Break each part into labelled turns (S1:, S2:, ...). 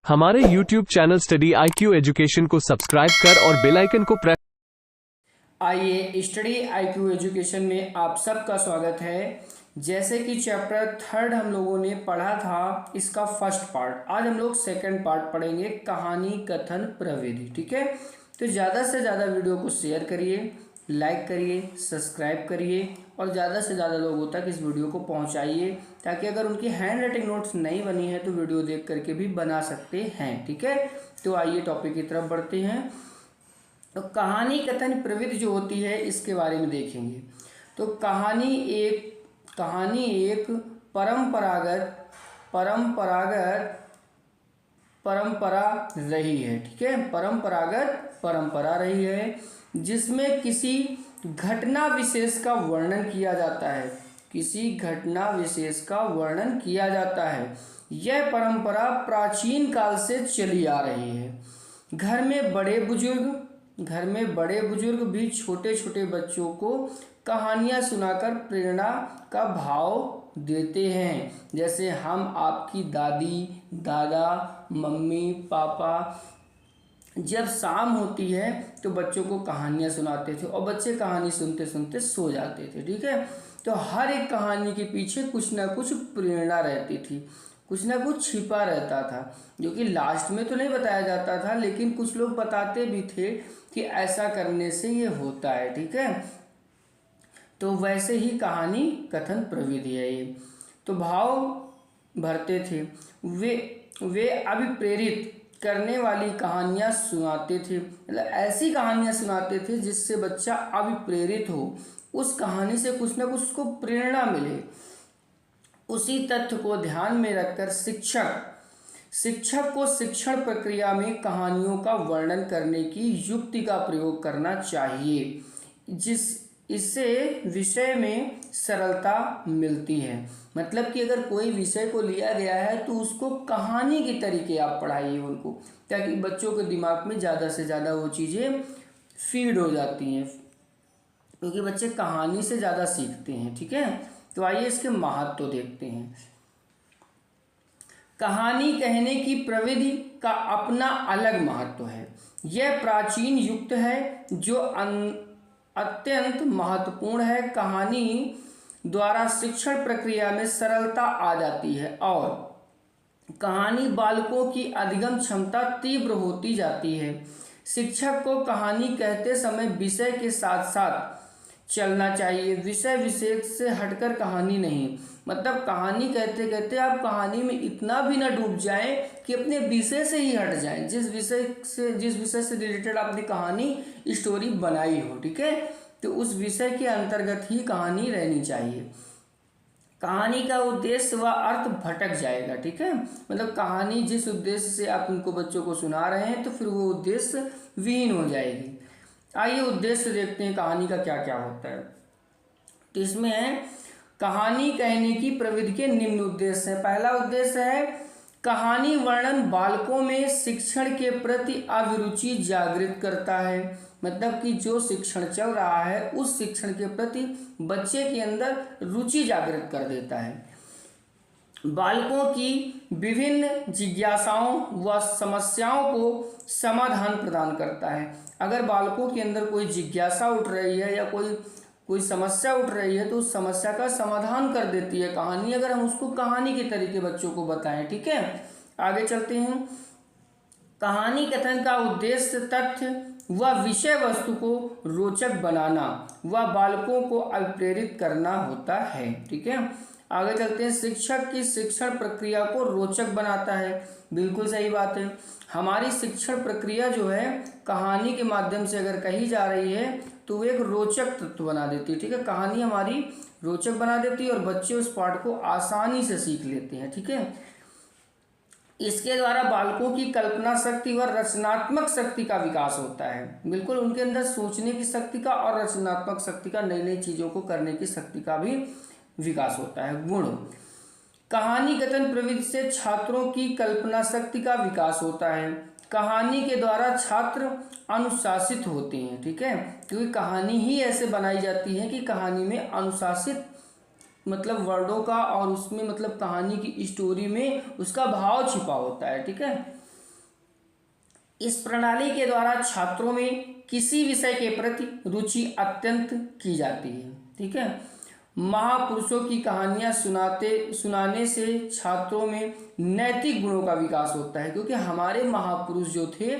S1: हमारे YouTube channel study IQ education को subscribe कर और बेल आइकन को प्रेस।
S2: आइए स्टडी IQ एजुकेशन में आप सबका स्वागत है। जैसे कि चैप्टर 3 हम लोगों ने पढ़ा था, इसका फर्स्ट पार्ट, आज हम लोग सेकंड पार्ट पढ़ेंगे, कहानी कथन प्रविधि। ठीक है, तो ज़्यादा से ज़्यादा वीडियो को शेयर करिए, लाइक करिए, सब्सक्राइब करिए और ज़्यादा से ज़्यादा लोगों तक इस वीडियो को पहुंचाइए, ताकि अगर उनकी हैंड राइटिंग नोट्स नहीं बनी है तो वीडियो देख करके भी बना सकते हैं। ठीक है, तो आइए टॉपिक की तरफ बढ़ते हैं। तो कहानी कथन प्रविधि जो होती है इसके बारे में देखेंगे। तो कहानी एक परंपरा रही है। ठीक है, परंपरा रही है जिसमें किसी घटना विशेष का वर्णन किया जाता है। किसी घटना विशेष का वर्णन किया जाता है। यह परंपरा प्राचीन काल से चली आ रही है। घर में बड़े बुजुर्ग भी छोटे छोटे बच्चों को कहानियाँ सुनाकर प्रेरणा का भाव देते हैं। जैसे हम आपकी दादी दादा मम्मी पापा जब शाम होती है तो बच्चों को कहानियाँ सुनाते थे और बच्चे कहानी सुनते सुनते सो जाते थे। ठीक है, तो हर एक कहानी के पीछे कुछ ना कुछ प्रेरणा रहती थी, कुछ ना कुछ छिपा रहता था, जो कि लास्ट में तो नहीं बताया जाता था, लेकिन कुछ लोग बताते भी थे कि ऐसा करने से ये होता है। ठीक है, तो वैसे ही कहानी कथन प्रविधि है ये। तो भाव भरते थे, वे अभिप्रेरित करने वाली कहानियाँ सुनाते थे, मतलब ऐसी कहानियाँ सुनाते थे जिससे बच्चा अभिप्रेरित हो, उस कहानी से कुछ ना कुछ उसको प्रेरणा मिले। उसी तथ्य को ध्यान में रखकर शिक्षक को शिक्षण प्रक्रिया में कहानियों का वर्णन करने की युक्ति का प्रयोग करना चाहिए, इससे विषय में सरलता मिलती है। मतलब कि अगर कोई विषय को लिया गया है तो उसको कहानी के तरीके आप पढ़ाइए उनको, ताकि बच्चों के दिमाग में ज़्यादा से ज़्यादा वो चीज़ें फीड हो जाती हैं, क्योंकि बच्चे कहानी से ज़्यादा सीखते हैं। ठीक है, तो आइए इसके महत्व तो देखते हैं। कहानी कहने की प्रविधि का अपना अलग महत्व है। यह प्राचीन युक्त है जो अत्यंत महत्वपूर्ण है। कहानी द्वारा शिक्षण प्रक्रिया में सरलता आ जाती है और कहानी बालकों की अधिगम क्षमता तीव्र होती जाती है। शिक्षक को कहानी कहते समय विषय के साथ साथ चलना चाहिए, विषय विशेष से हटकर कहानी नहीं। मतलब कहानी कहते कहते आप कहानी में इतना भी ना डूब जाएं कि अपने विषय से ही हट जाएं, जिस विषय से रिलेटेड आपने कहानी स्टोरी बनाई हो। ठीक है, तो उस विषय के अंतर्गत ही कहानी रहनी चाहिए। कहानी का उद्देश्य व अर्थ भटक जाएगा। ठीक है, मतलब कहानी जिस उद्देश्य से आप उनको बच्चों को सुना रहे हैं तो फिर वो उद्देश्य विहीन हो जाएगी। आइए उद्देश्य देखते हैं कहानी का क्या क्या होता है। तो इसमें है कहानी कहने की प्रविधि के निम्न उद्देश्य है। पहला उद्देश्य है कहानी वर्णन बालकों में शिक्षण के प्रति अभिरुचि जागृत करता है। मतलब कि जो शिक्षण चल रहा है उस शिक्षण के प्रति बच्चे के अंदर रुचि जागृत कर देता है। बालकों की विभिन्न जिज्ञासाओं व समस्याओं को समाधान प्रदान करता है। अगर बालकों के अंदर कोई जिज्ञासा उठ रही है या कोई समस्या उठ रही है तो उस समस्या का समाधान कर देती है कहानी, अगर हम उसको कहानी के तरीके बच्चों को बताएं। ठीक है, आगे चलते हैं। कहानी कथन का उद्देश्य तथ्य व विषय वस्तु को रोचक बनाना व बालकों को अभिप्रेरित करना होता है। ठीक है, आगे चलते हैं। शिक्षक की शिक्षण प्रक्रिया को रोचक बनाता है। बिल्कुल सही बात है। हमारी शिक्षण प्रक्रिया जो है कहानी के माध्यम से अगर कही जा रही है तो वो एक रोचक तत्व बना देती है। ठीक है, कहानी हमारी रोचक बना देती है और बच्चे उस पाठ को आसानी से सीख लेते हैं। ठीक है, इसके द्वारा बालकों की कल्पना शक्ति व रचनात्मक शक्ति का विकास होता है। बिल्कुल, उनके अंदर सोचने की शक्ति का और रचनात्मक शक्ति का, नई नई चीज़ों को करने की शक्ति का भी विकास होता है। गुण। कहानी कथन प्रविधि से छात्रों की कल्पना शक्ति का विकास होता है। कहानी के द्वारा छात्र अनुशासित होते हैं। ठीक है, क्योंकि कहानी ही ऐसे बनाई जाती है कि कहानी में अनुशासित मतलब वर्डों का और उसमें मतलब कहानी की स्टोरी में उसका भाव छिपा होता है। ठीक है, इस प्रणाली के द्वारा छात्रों में किसी विषय के प्रति रुचि अत्यंत की जाती है। ठीक है, महापुरुषों की कहानियां सुनाने से छात्रों में नैतिक गुणों का विकास होता है, क्योंकि हमारे महापुरुष जो थे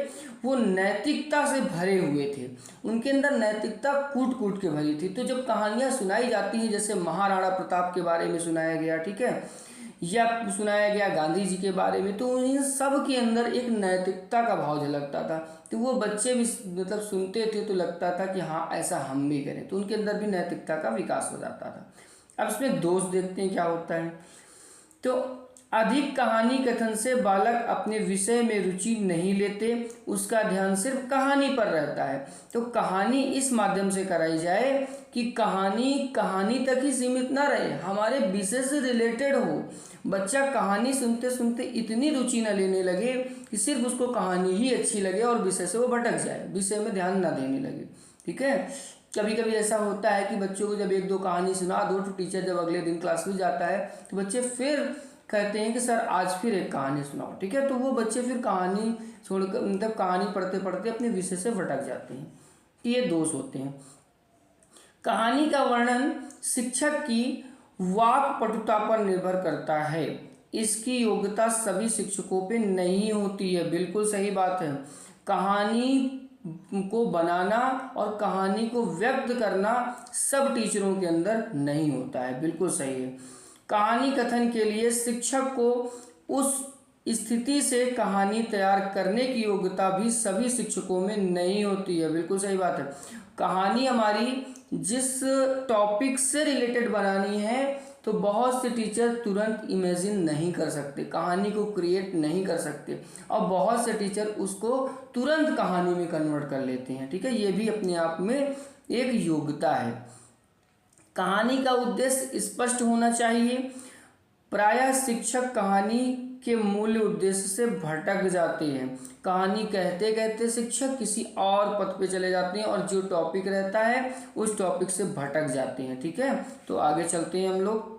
S2: वो नैतिकता से भरे हुए थे, उनके अंदर नैतिकता कूट कूट के भरी थी। तो जब कहानियां सुनाई जाती हैं, जैसे महाराणा प्रताप के बारे में सुनाया गया, ठीक है, या सुनाया गया गांधी जी के बारे में, तो इन सब के अंदर एक नैतिकता का भाव झलकता था। तो वो बच्चे भी मतलब सुनते थे तो लगता था कि हाँ ऐसा हम भी करें, तो उनके अंदर भी नैतिकता का विकास हो जाता था। अब इसमें दोष देखते हैं क्या होता है। तो अधिक कहानी कथन से बालक अपने विषय में रुचि नहीं लेते, उसका ध्यान सिर्फ कहानी पर रहता है। तो कहानी इस माध्यम से कराई जाए कि कहानी तक ही सीमित ना रहे, हमारे विषय से रिलेटेड हो। बच्चा कहानी सुनते सुनते इतनी रुचि न लेने लगे कि सिर्फ उसको कहानी ही अच्छी लगे और विषय से वो भटक जाए, विषय में ध्यान ना देने लगे। ठीक है, कभी कभी ऐसा होता है कि बच्चों को जब एक दो कहानी सुना दो तो टीचर जब अगले दिन क्लास में जाता है तो बच्चे फिर कहते हैं कि सर आज फिर एक कहानी सुनाओ। ठीक है, तो वो बच्चे फिर कहानी छोड़कर मतलब कहानी पढ़ते पढ़ते अपने विषय से भटक जाते हैं। ये दोष होते हैं। कहानी का वर्णन शिक्षक की वाक पटुता पर निर्भर करता है, इसकी योग्यता सभी शिक्षकों पे नहीं होती है। बिल्कुल सही बात है। कहानी को बनाना और कहानी को व्यक्त करना सब टीचरों के अंदर नहीं होता है, बिल्कुल सही है। कहानी कथन के लिए शिक्षक को उस स्थिति से कहानी तैयार करने की योग्यता भी सभी शिक्षकों में नहीं होती है, बिल्कुल सही बात है। कहानी हमारी जिस टॉपिक से रिलेटेड बनानी है तो बहुत से टीचर तुरंत इमेजिन नहीं कर सकते, कहानी को क्रिएट नहीं कर सकते, और बहुत से टीचर उसको तुरंत कहानी में कन्वर्ट कर लेते हैं। ठीक है, ये भी अपने आप में एक योग्यता है। कहानी का उद्देश्य स्पष्ट होना चाहिए। प्रायः शिक्षक कहानी के मूल उद्देश्य से भटक जाते हैं। कहानी कहते कहते शिक्षक किसी और पथ पे चले जाते हैं और जो टॉपिक रहता है उस टॉपिक से भटक जाते हैं। ठीक है, तो आगे चलते हैं हम लोग।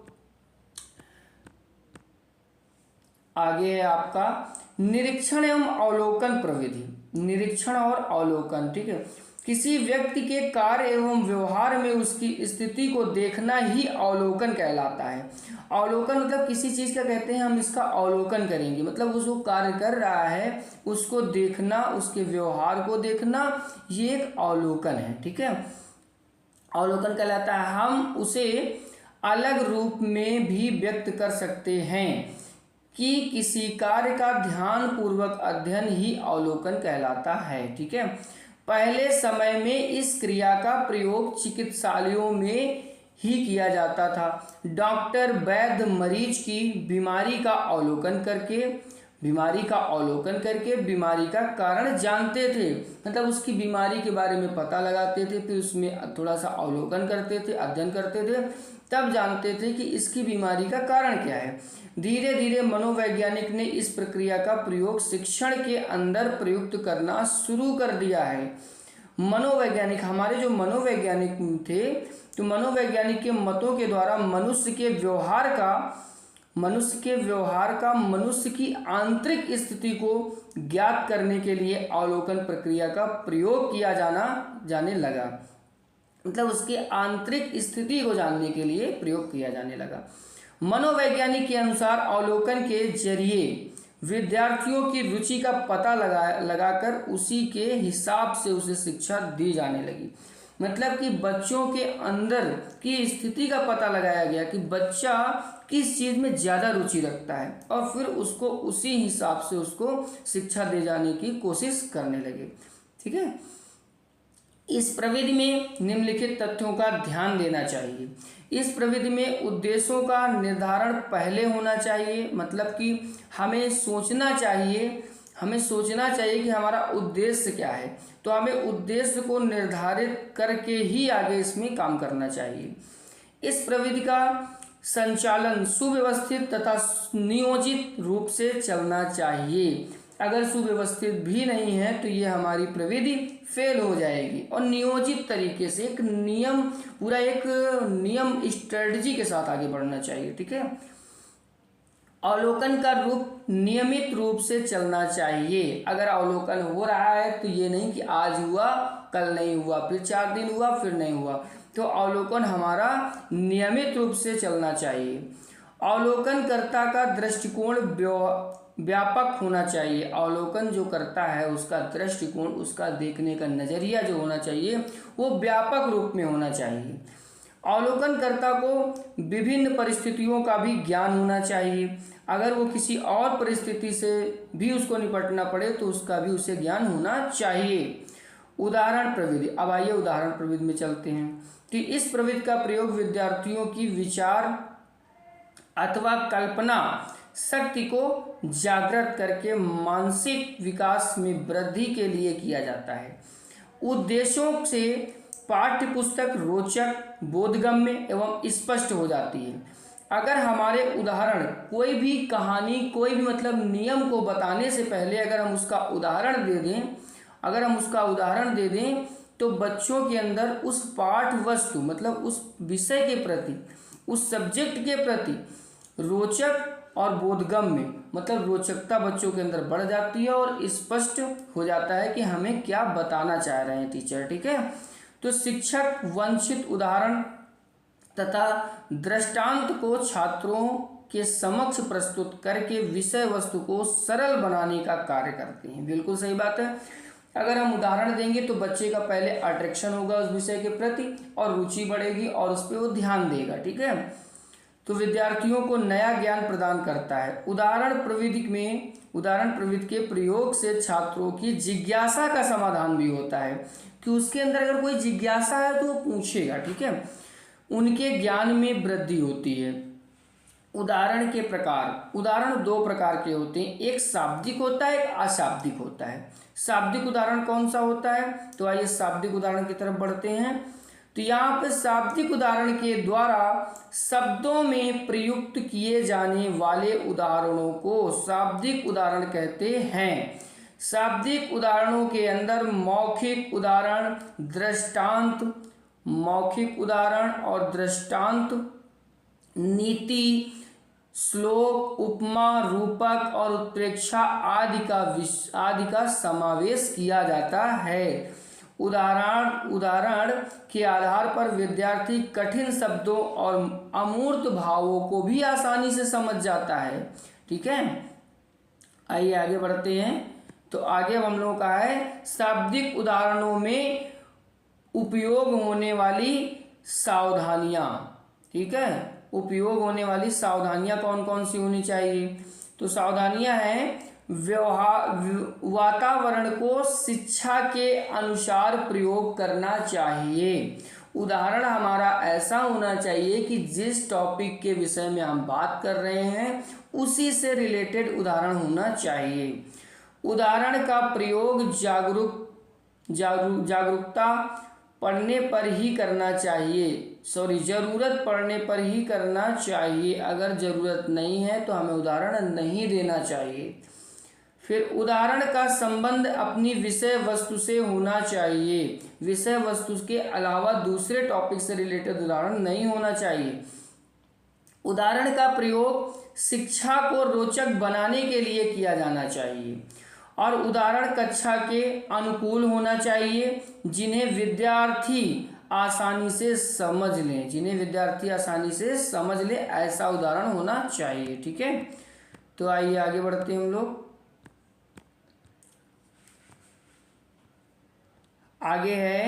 S2: आगे है आपका निरीक्षण एवं अवलोकन प्रविधि। निरीक्षण और अवलोकन, ठीक है, किसी व्यक्ति के कार्य एवं व्यवहार में उसकी स्थिति को देखना ही अवलोकन कहलाता है। अवलोकन मतलब किसी चीज का कहते हैं हम इसका अवलोकन करेंगे, मतलब उसको कार्य कर रहा है उसको देखना, उसके व्यवहार को देखना, ये एक अवलोकन है। ठीक है, अवलोकन कहलाता है। हम उसे अलग रूप में भी व्यक्त कर सकते हैं कि किसी कार्य का ध्यान पूर्वक अध्ययन ही अवलोकन कहलाता है। ठीक है, पहले समय में इस क्रिया का प्रयोग चिकित्सालयों में ही किया जाता था। डॉक्टर वैद्य मरीज की बीमारी का अवलोकन करके बीमारी का कारण जानते थे, मतलब उसकी बीमारी के बारे में पता लगाते थे, फिर उसमें थोड़ा सा अवलोकन करते थे, अध्ययन करते थे, तब जानते थे कि इसकी बीमारी का कारण क्या है। धीरे धीरे मनोवैज्ञानिक ने इस प्रक्रिया का प्रयोग शिक्षण के अंदर प्रयुक्त करना शुरू कर दिया है। मनोवैज्ञानिक, हमारे जो मनोवैज्ञानिक थे, तो मनोवैज्ञानिक के मतों के द्वारा मनुष्य के व्यवहार का मनुष्य की आंतरिक स्थिति को ज्ञात करने के लिए अवलोकन प्रक्रिया का प्रयोग किया जाने लगा, मतलब उसकी आंतरिक स्थिति को जानने के लिए प्रयोग किया जाने लगा। मनोवैज्ञानिक के अनुसार अवलोकन के जरिए विद्यार्थियों की रुचि का पता लगाकर उसी के हिसाब से उसे शिक्षा दी जाने लगी। मतलब कि बच्चों के अंदर की स्थिति का पता लगाया गया कि बच्चा किस चीज़ में ज़्यादा रुचि रखता है और फिर उसको उसी हिसाब से उसको शिक्षा दे जाने की कोशिश करने लगे। ठीक है, इस प्रविधि में निम्नलिखित तथ्यों का ध्यान देना चाहिए। इस प्रविधि में उद्देश्यों का निर्धारण पहले होना चाहिए, मतलब कि हमें सोचना चाहिए कि हमारा उद्देश्य क्या है, तो हमें उद्देश्य को निर्धारित करके ही आगे इसमें काम करना चाहिए। इस प्रविधि का संचालन सुव्यवस्थित तथा नियोजित रूप से चलना चाहिए। अगर सुव्यवस्थित भी नहीं है तो ये हमारी प्रविधि फेल हो जाएगी, और नियोजित तरीके से एक नियम स्ट्रेटजी के साथ आगे बढ़ना चाहिए। ठीक है, अवलोकन का रूप नियमित रूप से चलना चाहिए। अगर अवलोकन हो रहा है तो ये नहीं कि आज हुआ कल नहीं हुआ, फिर 4 दिन हुआ फिर नहीं हुआ, तो अवलोकन हमारा नियमित रूप से चलना चाहिए। अवलोकनकर्ता का दृष्टिकोण व्यापक होना चाहिए। अवलोकन जो करता है उसका दृष्टिकोण, उसका देखने का नज़रिया जो होना चाहिए वो व्यापक रूप में होना चाहिए। अवलोकनकर्ता को विभिन्न परिस्थितियों का भी ज्ञान होना चाहिए। अगर वो किसी और परिस्थिति से भी उसको निपटना पड़े तो उसका भी उसे ज्ञान होना चाहिए। उदाहरण प्रविधि। अब आइए उदाहरण प्रविधि में चलते हैं कि इस प्रविधि का प्रयोग विद्यार्थियों की विचार अथवा कल्पना शक्ति को जागृत करके मानसिक विकास में वृद्धि के लिए किया जाता है। उद्देश्यों से पाठ्य पुस्तक रोचक, बोधगम्य एवं स्पष्ट हो जाती है। अगर हमारे उदाहरण कोई भी कहानी, कोई भी मतलब नियम को बताने से पहले अगर हम उसका उदाहरण दे दें, तो बच्चों के अंदर उस पाठ वस्तु मतलब उस विषय के प्रति, उस सब्जेक्ट के प्रति रोचक और बोधगम्य मतलब रोचकता बच्चों के अंदर बढ़ जाती है और स्पष्ट हो जाता है कि हमें क्या बताना चाह रहे हैं टीचर। ठीक है, तो शिक्षक वांछित उदाहरण तथा दृष्टांत को छात्रों के समक्ष प्रस्तुत करके विषय वस्तु को सरल बनाने का कार्य करते हैं। बिल्कुल सही बात है। अगर हम उदाहरण देंगे तो बच्चे का पहले अट्रैक्शन होगा उस विषय के प्रति और रुचि बढ़ेगी और उस पर वो ध्यान देगा। ठीक है, तो विद्यार्थियों को नया ज्ञान प्रदान करता है। उदाहरण प्रविधि के प्रयोग से छात्रों की जिज्ञासा का समाधान भी होता है कि उसके अंदर अगर कोई जिज्ञासा है तो वो पूछेगा। ठीक है, उनके ज्ञान में वृद्धि होती है। उदाहरण के प्रकार। उदाहरण 2 प्रकार के होते हैं, एक शाब्दिक होता है, एक अशाब्दिक होता है। शाब्दिक उदाहरण कौन सा होता है, तो आइए शाब्दिक उदाहरण की तरफ बढ़ते हैं। तो यहाँ पे शाब्दिक उदाहरण के द्वारा शब्दों में प्रयुक्त किए जाने वाले उदाहरणों को शाब्दिक उदाहरण कहते हैं। शाब्दिक उदाहरणों के अंदर मौखिक उदाहरण, दृष्टांत और दृष्टांत, नीति, श्लोक, उपमा, रूपक और उत्प्रेक्षा आदि का समावेश किया जाता है। उदाहरण के आधार पर विद्यार्थी कठिन शब्दों और अमूर्त भावों को भी आसानी से समझ जाता है। ठीक है, आइए आगे बढ़ते हैं। तो आगे हम लोगों का है शाब्दिक उदाहरणों में उपयोग होने वाली सावधानियां। ठीक है, उपयोग होने वाली सावधानियां कौन कौन सी होनी चाहिए, तो सावधानियां हैं वातावरण को शिक्षा के अनुसार प्रयोग करना चाहिए। उदाहरण हमारा ऐसा होना चाहिए कि जिस टॉपिक के विषय में हम बात कर रहे हैं उसी से रिलेटेड उदाहरण होना चाहिए। उदाहरण का प्रयोग जागरूकता पढ़ने पर ही करना चाहिए, जरूरत पड़ने पर ही करना चाहिए। अगर जरूरत नहीं है तो हमें उदाहरण नहीं देना चाहिए। फिर उदाहरण का संबंध अपनी विषय वस्तु से होना चाहिए। विषय वस्तु के अलावा दूसरे टॉपिक से रिलेटेड उदाहरण नहीं होना चाहिए। उदाहरण का प्रयोग शिक्षा को रोचक बनाने के लिए किया जाना चाहिए और उदाहरण कक्षा के अनुकूल होना चाहिए, जिन्हें विद्यार्थी आसानी से समझ लें, ऐसा उदाहरण होना चाहिए। ठीक है, तो आइए आगे बढ़ते हैं हम लोग। आगे है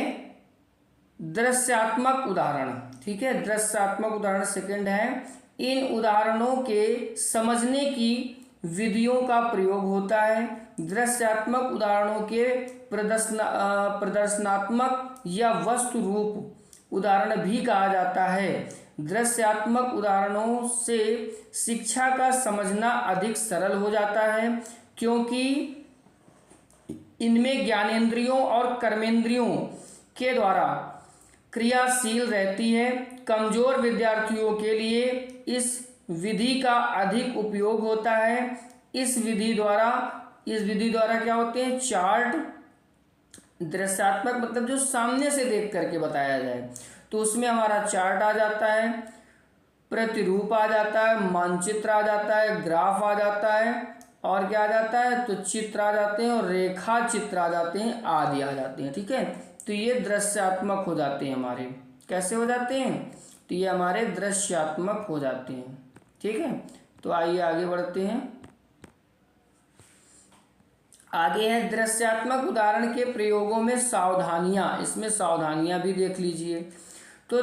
S2: दृश्यात्मक उदाहरण। ठीक है, दृश्यात्मक उदाहरण सेकंड है। इन उदाहरणों के समझने की विधियों का प्रयोग होता है। दृश्यात्मक उदाहरणों के प्रदर्शनात्मक या वस्तु रूप उदाहरण भी कहा जाता है। दृश्यात्मक उदाहरणों से शिक्षा का समझना अधिक सरल हो जाता है, क्योंकि इनमें ज्ञानेंद्रियों और कर्मेंद्रियों के द्वारा क्रियाशील रहती है। कमजोर विद्यार्थियों के लिए इस विधि का अधिक उपयोग होता है। इस विधि द्वारा क्या होते हैं, चार्ट। दृश्यात्मक मतलब जो सामने से देख करके बताया जाए, तो उसमें हमारा चार्ट आ जाता है। प्रतिरूप आ जाता है, मानचित्र आ जाता है, ग्राफ आ जाता है, और क्या आ जाता है, तो चित्र आ जाते हैं, और रेखा चित्र आ जाते हैं, आदि आ जाते हैं। ठीक है, तो ये दृश्यात्मक हो जाते हैं हमारे। कैसे हो जाते हैं, तो ये हमारे दृश्यात्मक हो जाते हैं। ठीक है, तो आइए आगे बढ़ते हैं। आगे है दृश्यात्मक उदाहरण के प्रयोगों में सावधानियां। इसमें सावधानियां भी देख लीजिए। तो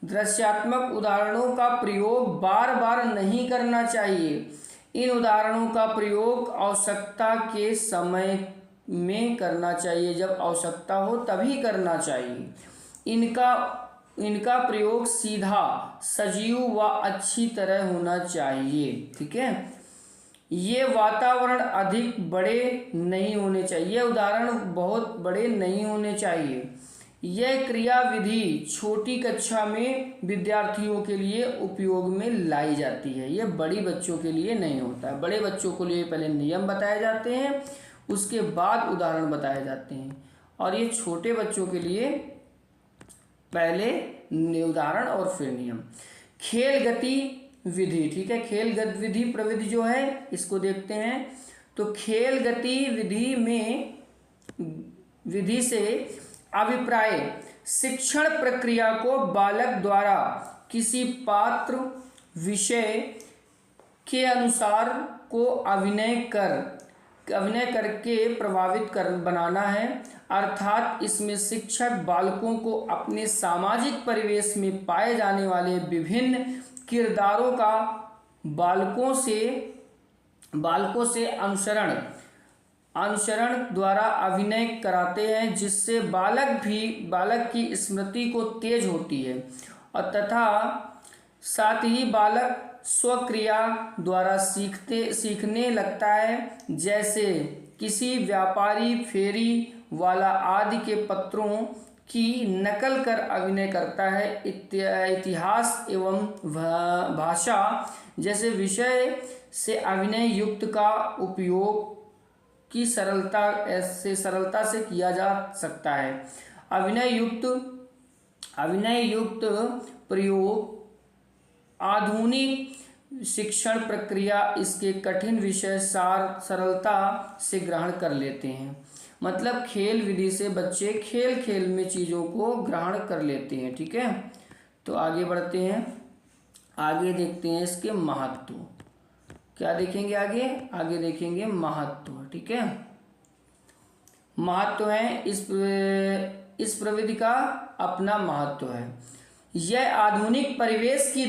S2: दृश्यात्मक उदाहरणों का प्रयोग बार बार नहीं करना चाहिए। इन उदाहरणों का प्रयोग आवश्यकता के समय में करना चाहिए, जब आवश्यकता हो तभी करना चाहिए। इनका प्रयोग सीधा, सजीव व अच्छी तरह होना चाहिए। ठीक है, ये वातावरण अधिक बड़े नहीं होने चाहिए, ये उदाहरण बहुत बड़े नहीं होने चाहिए। यह क्रियाविधि छोटी कक्षा में विद्यार्थियों के लिए उपयोग में लाई जाती है। यह बड़ी बच्चों के लिए नहीं होता है। बड़े बच्चों के लिए पहले नियम बताए जाते हैं, उसके बाद उदाहरण बताए जाते हैं, और ये छोटे बच्चों के लिए पहले उदाहरण और फिर नियम। खेल गति विधि। ठीक है, खेल गतिविधि प्रविधि जो है इसको देखते हैं। तो खेल गतिविधि में विधि से अभिप्राय शिक्षण प्रक्रिया को बालक द्वारा किसी पात्र विषय के अनुसार को अभिनय करके प्रभावित बनाना है। अर्थात इसमें शिक्षक बालकों को अपने सामाजिक परिवेश में पाए जाने वाले विभिन्न किरदारों का बालकों से अनुसरण द्वारा अभिनय कराते हैं, जिससे बालक की स्मृति को तेज होती है, और तथा साथ ही बालक स्वक्रिया द्वारा सीखने लगता है। जैसे किसी व्यापारी, फेरी वाला आदि के पत्रों की नकल कर अभिनय करता है। इतिहास एवं भाषा जैसे विषय से अभिनय युक्त का उपयोग की सरलता से किया जा सकता है। अभिनय युक्त प्रयोग आधुनिक शिक्षण प्रक्रिया इसके कठिन विषय सरलता से ग्रहण कर लेते हैं। मतलब खेल विधि से बच्चे खेल में चीज़ों को ग्रहण कर लेते हैं। ठीक है, तो आगे बढ़ते हैं। आगे देखते हैं इसके महत्व। क्या देखेंगे आगे देखेंगे महत्व। ठीक है, महत्व है इस प्रविधि का अपना महत्व है। यह आधुनिक परिवेश की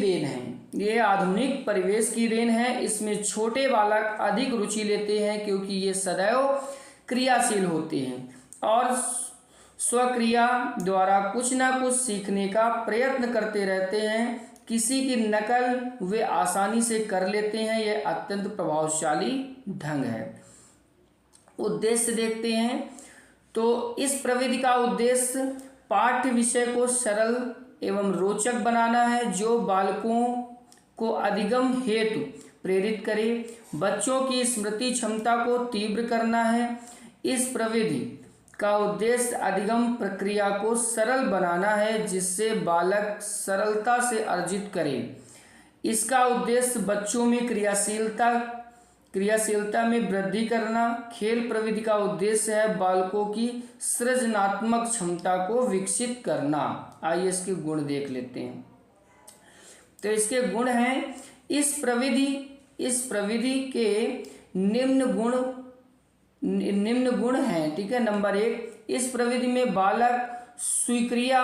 S2: देन है। इसमें छोटे बालक अधिक रुचि लेते हैं, क्योंकि ये सदैव क्रियाशील होते हैं और स्वक्रिया द्वारा कुछ ना कुछ सीखने का प्रयत्न करते रहते हैं। किसी की नकल वे आसानी से कर लेते हैं। यह अत्यंत प्रभावशाली ढंग है। उद्देश्य देखते हैं। तो इस प्रविधि का उद्देश्य पाठ्य विषय को सरल एवं रोचक बनाना है, जो बालकों को अधिगम हेतु प्रेरित करे। बच्चों की स्मृति क्षमता को तीव्र करना है। इस प्रविधि का उद्देश्य अधिगम प्रक्रिया को सरल बनाना है, जिससे बालक सरलता से अर्जित करे। इसका उद्देश्य बच्चों में क्रियाशीलता में वृद्धि करना। खेल प्रविधि का उद्देश्य है बालकों की सृजनात्मक क्षमता को विकसित करना। आइए इसके गुण देख लेते हैं। तो इसके गुण हैं, इस प्रविधि के निम्न गुण हैं। ठीक है, नंबर 1, इस प्रविधि में बालक स्वक्रिया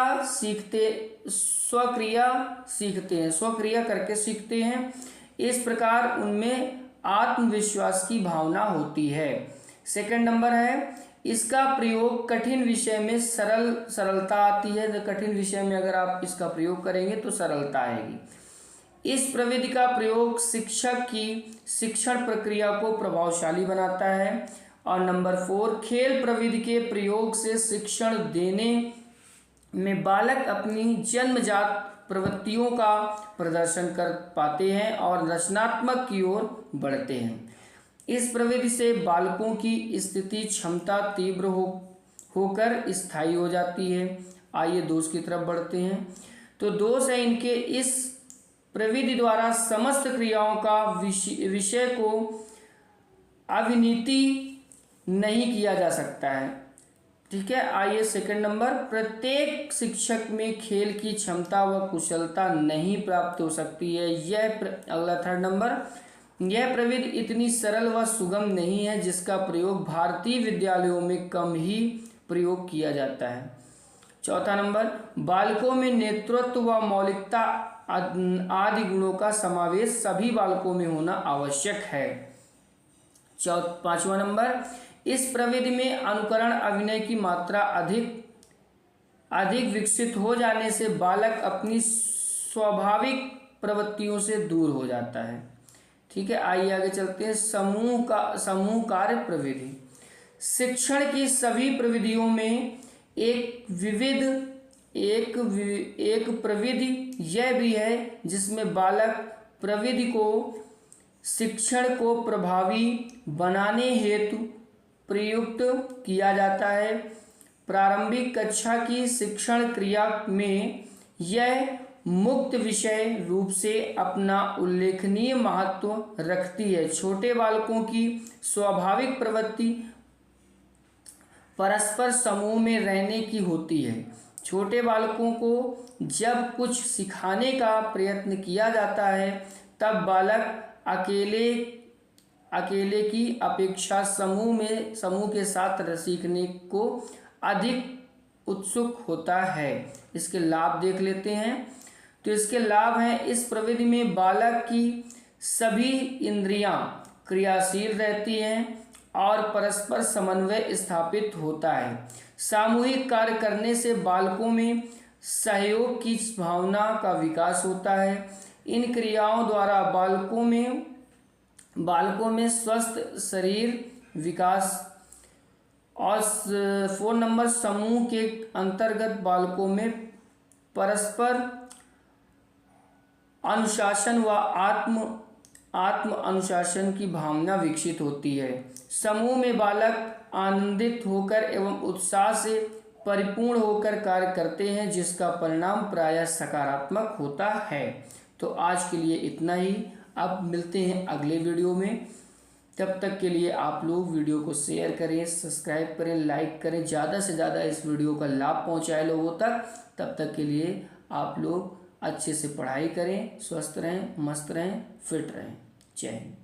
S2: करके सीखते हैं। इस प्रकार उनमें आत्मविश्वास की भावना होती है। सेकंड नंबर है, इसका प्रयोग कठिन विषय में सरलता आती है। तो कठिन विषय में अगर आप इसका प्रयोग करेंगे तो सरलता आएगी। इस प्रविधि का प्रयोग शिक्षक की शिक्षण प्रक्रिया को प्रभावशाली बनाता है। और नंबर 4, खेल प्रविधि के प्रयोग से शिक्षण देने में बालक अपनी जन्मजात प्रवृत्तियों का प्रदर्शन कर पाते हैं और रचनात्मक की ओर बढ़ते हैं। इस प्रविधि से बालकों की स्थिति क्षमता तीव्र होकर स्थायी हो जाती है। आइए दोस्त की तरफ बढ़ते हैं। तो दोष है इनके इस प्रविधि द्वारा समस्त क्रियाओं का विषय को अभिनीति नहीं किया जा सकता है। ठीक है, आइए सेकंड नंबर, प्रत्येक शिक्षक में खेल की क्षमता व कुशलता नहीं प्राप्त हो सकती है। अगला थर्ड नंबर, यह प्रविधि इतनी सरल व सुगम नहीं है जिसका प्रयोग भारतीय विद्यालयों में कम ही प्रयोग किया जाता है। चौथा नंबर, बालकों में नेतृत्व व मौलिकता आदि गुणों का समावेश सभी बालकों में होना आवश्यक है। पांचवा नंबर, इस प्रविधि में अनुकरण अभिनय की मात्रा अधिक विकसित हो जाने से बालक अपनी स्वाभाविक प्रवृत्तियों से दूर हो जाता है। ठीक है, आइए आगे चलते हैं। समूह कार्य प्रविधि। शिक्षण की सभी प्रविधियों में एक प्रविधि यह भी है जिसमें बालक प्रविधि को शिक्षण को प्रभावी बनाने हेतु प्रयुक्त किया जाता है। प्रारंभिक कक्षा की शिक्षण क्रिया में यह मुक्त विषय रूप से अपना उल्लेखनीय महत्व रखती है। छोटे बालकों की स्वाभाविक प्रवृत्ति परस्पर समूह में रहने की होती है। छोटे बालकों को जब कुछ सिखाने का प्रयत्न किया जाता है तब बालक अकेले की अपेक्षा समूह के साथ सीखने को अधिक उत्सुक होता है। इसके लाभ देख लेते हैं। तो इसके लाभ हैं, इस प्रविधि में बालक की सभी इंद्रियां क्रियाशील रहती हैं और परस्पर समन्वय स्थापित होता है। सामूहिक कार्य करने से बालकों में सहयोग की भावना का विकास होता है। इन क्रियाओं द्वारा बालकों में स्वस्थ शरीर विकास। और 4 नंबर, समूह के अंतर्गत बालकों में परस्पर अनुशासन व आत्म अनुशासन की भावना विकसित होती है। समूह में बालक आनंदित होकर एवं उत्साह से परिपूर्ण होकर कार्य करते हैं जिसका परिणाम प्रायः सकारात्मक होता है। तो आज के लिए इतना ही। अब मिलते हैं अगले वीडियो में। तब तक के लिए आप लोग वीडियो को शेयर करें, सब्सक्राइब करें, लाइक करें, ज़्यादा से ज़्यादा इस वीडियो का लाभ पहुँचाए लोगों तक। तब तक के लिए आप लोग अच्छे से पढ़ाई करें, स्वस्थ रहें, मस्त रहें, फिट रहें। जय हिंद।